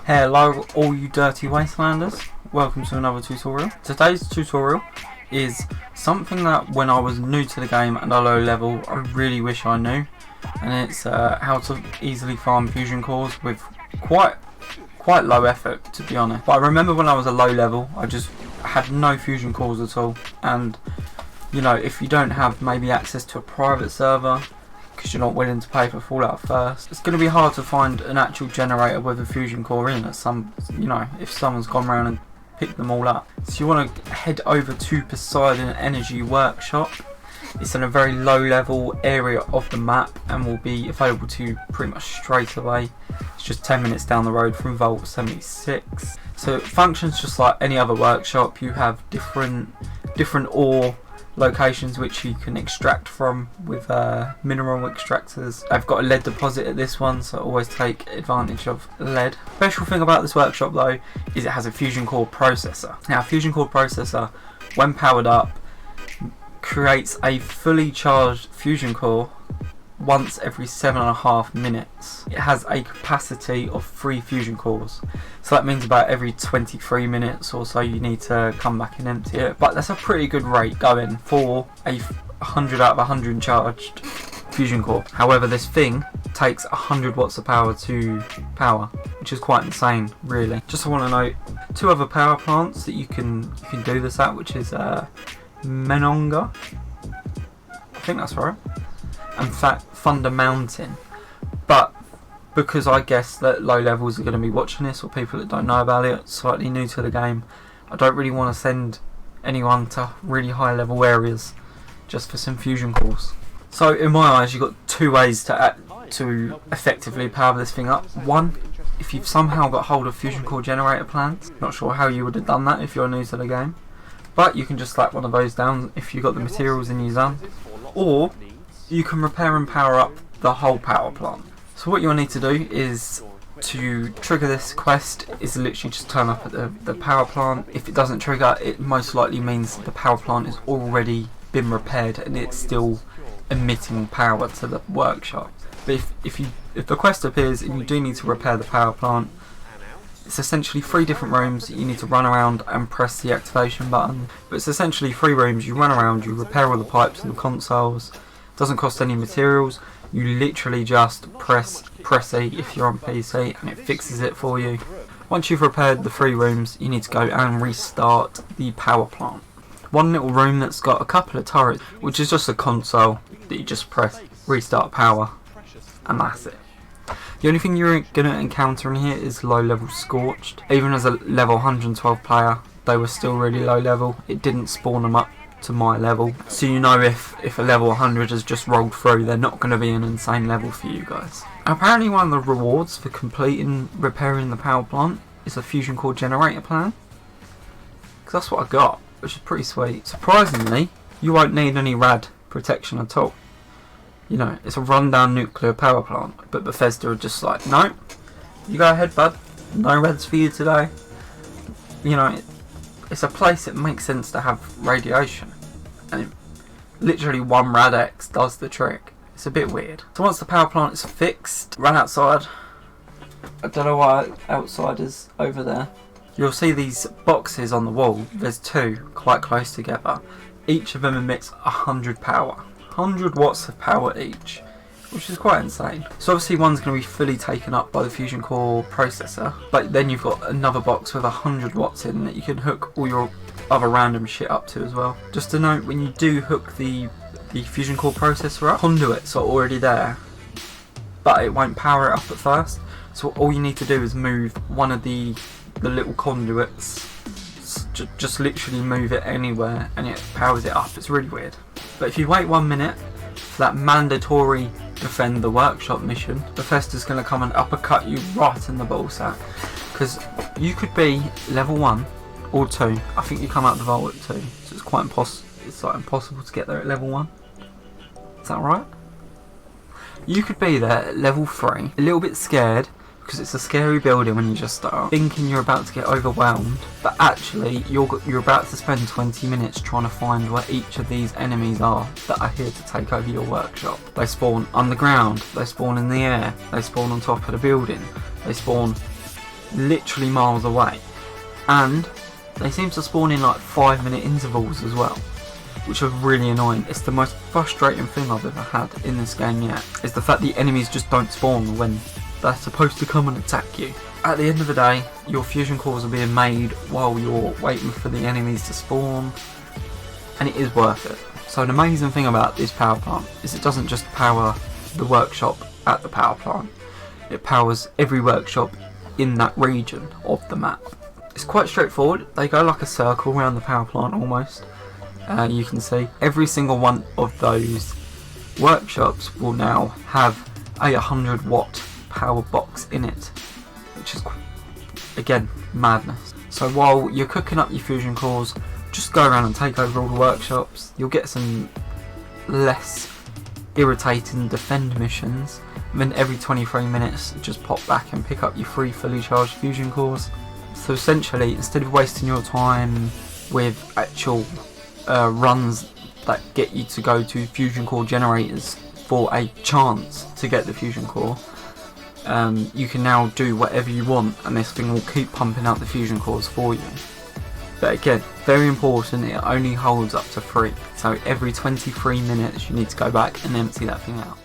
Hello all you dirty wastelanders, welcome to another tutorial. Today's tutorial is something that when I was new to the game and a low level I really wish I knew, and it's how to easily farm fusion cores with quite low effort, to be honest. But I remember when I was a low level I just had no fusion cores at all, and you know, if you don't have maybe access to a private server because you're not willing to pay for Fallout First, it's going to be hard to find an actual generator with a fusion core in it. If someone's gone around and picked them all up. So you want to head over to Poseidon Energy Workshop. It's in a very low level area of the map and will be available to you pretty much straight away. It's just 10 minutes down the road from Vault 76. So it functions just like any other workshop. You have different ore locations which you can extract from with mineral extractors. I've got a lead deposit at this one, so always take advantage of lead. Special thing about this workshop though is it has a fusion core processor. Now a fusion core processor, when powered up, creates a fully charged fusion core once every 7.5 minutes. It has a capacity of 3 fusion cores, so that means about every 23 minutes or so you need to come back and empty it. But that's a pretty good rate going for a 100 out of 100 charged fusion core. However, this thing takes 100 watts of power to power, which is quite insane really. Just want to note 2 other power plants that you can do this at, which is Menonga, I think that's right, and Thunder Mountain. But because I guess that low levels are going to be watching this, or people that don't know about it, slightly new to the game, I don't really want to send anyone to really high level areas just for some fusion cores. So in my eyes, you've got 2 ways to effectively power this thing up. One, if you've somehow got hold of fusion core generator plans. Not sure how you would have done that if you're new to the game, but you can just slap one of those down if you've got the materials in your zone. Or you can repair and power up the whole power plant. So what you'll need to do is, to trigger this quest, is literally just turn up at the power plant. If it doesn't trigger, it most likely means the power plant has already been repaired and it's still emitting power to the workshop. But if the quest appears and you do need to repair the power plant, it's essentially 3 different rooms that you need to run around and press the activation button. But it's essentially 3 rooms, you run around, you repair all the pipes and the consoles. It doesn't cost any materials. You literally just press E if you're on PC and it fixes it for you. Once you've repaired the 3 rooms, you need to go and restart the power plant. One little room that's got a couple of turrets, which is just a console that you just press restart power, and that's it. The only thing you're going to encounter in here is low level Scorched. Even as a level 112 player, they were still really low level. It didn't spawn them up to my level. So you know if a level 100 has just rolled through, they're not going to be an insane level for you guys. Apparently one of the rewards for repairing the power plant is a fusion core generator plan. Because that's what I got, which is pretty sweet. Surprisingly, you won't need any rad protection at all. You know, it's a rundown nuclear power plant, but Bethesda are just like, no, you go ahead bud, no reds for you today. You know, it's a place that makes sense to have radiation, and literally 1 Rad-X does the trick. It's a bit weird. So once the power plant is fixed, run outside. I don't know why outside is over there. You'll see these boxes on the wall. There's 2 quite close together. Each of them emits 100 power. 100 watts of power each, which is quite insane. So obviously one's going to be fully taken up by the fusion core processor, but then you've got another box with 100 watts in that you can hook all your other random shit up to as well. Just to note, when you do hook the fusion core processor up, conduits are already there, but it won't power it up at first. So all you need to do is move one of the little conduits, just literally move it anywhere and it powers it up. It's really weird. But if you wait 1 minute for that mandatory defend the workshop mission, Bethesda's going to come and uppercut you right in the ballsack. Because you could be level 1 or 2. I think you come out the vault at 2, so it's quite impossible to get there at level 1. Is that right? You could be there at level 3, a little bit scared, because it's a scary building when you just start, thinking you're about to get overwhelmed, but actually you're about to spend 20 minutes trying to find where each of these enemies are that are here to take over your workshop. They spawn underground, they spawn in the air, they spawn on top of the building, they spawn literally miles away, and they seem to spawn in like 5-minute intervals as well, which are really annoying. It's the most frustrating thing I've ever had in this game yet, is the fact the enemies just don't spawn when they're supposed to come and attack you. At the end of the day, your fusion cores are being made while you're waiting for the enemies to spawn, and it is worth it. So an amazing thing about this power plant is it doesn't just power the workshop at the power plant, it powers every workshop in that region of the map. It's quite straightforward. They go like a circle around the power plant almost. You can see every single one of those workshops will now have a 100-watt power box in it, which is, again, madness. So while you're cooking up your fusion cores, just go around and take over all the workshops. You'll get some less irritating defend missions, and then every 23 minutes just pop back and pick up your 3 fully charged fusion cores. So essentially, instead of wasting your time with actual runs that get you to go to fusion core generators for a chance to get the fusion core, you can now do whatever you want, and this thing will keep pumping out the fusion cores for you. But again, very important, it only holds up to 3, so every 23 minutes you need to go back and empty that thing out.